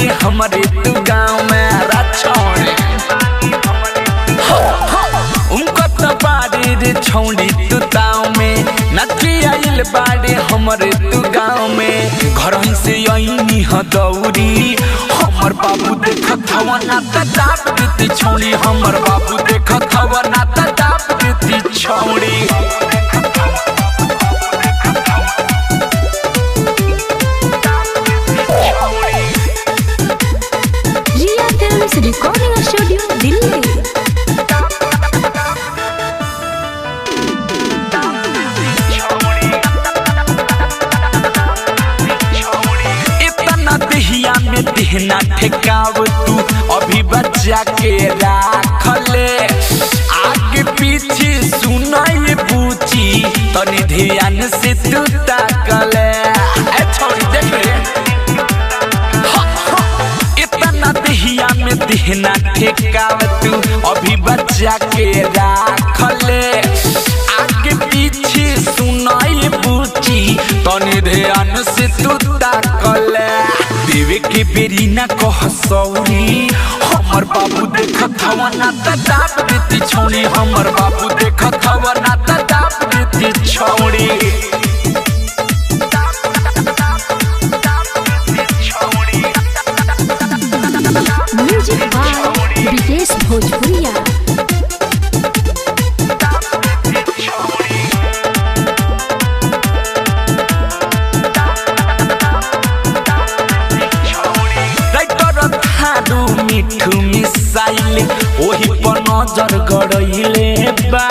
बाड़े हमारे तू गाँव में रछौड़े उनको तो बाड़े रे छौड़ी तू ताव में नची आइल बाड़े हमारे तू गाँव में घर से आईनी हदौरी हमर बाबू देखत हवा ना दाप देती छौड़ी हमर बाबू देखत हवा ना दाप देती छौड़ी रिया फिल्म्स रिकॉर्डिंग स्टूडियो दिल्ली। दहिया में देहना ठेकाव तू अभी बच्चा के राख ले आगे पीछे सुनाई पूछी तनी ध्यान से तू ताकले छोड़ी देख रे इतना दहिया में देहना ठेकाव तू अभी बच्चा के राख ले आगे पीछे सुनाई पूछी तनी ध्यान से तू ताकले देवे के बेरी ना कह सौरी हमर बाबू देखत हवा ना दाप देती छौड़ी हमर बाबू देखत हवा ना दाप देती छौड़ी म्यूजिक बाय विकेश भोजपुरिया। मिठू मिसाइल ओही पर नजर गड़इले बा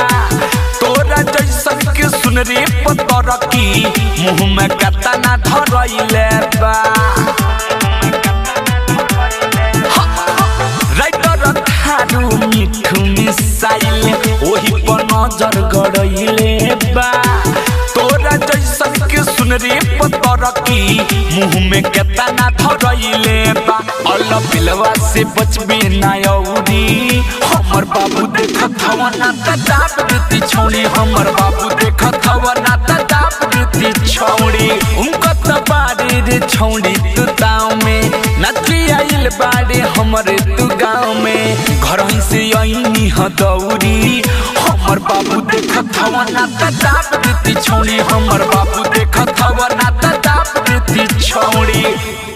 तोरा जैसन के सुन रे पतर की मुँह में कतना धरइले बा राइटर थारू मिठू मिसाइल ओही पर नजर गड़इले बा तोरा जैसन के सुन रे पतर की मुँह में कतना धरइले बा अल्लाह पिलवा से बचबे ना औरी हमर बाबू देखत हवा ना दाप देती छौड़ी हमर बाबू देखत हवा ना दाप देती छौड़ी उनको तो बाड़े रे छौड़ी तू ताव में नची आइल बाड़े हमरे तू गाँव में घर से आईनी हदौरी हमर बाबू देखत हवा ना दाप देती छौड़ी हमर बाबू देखत हवा ना दाप देती छौड़ी।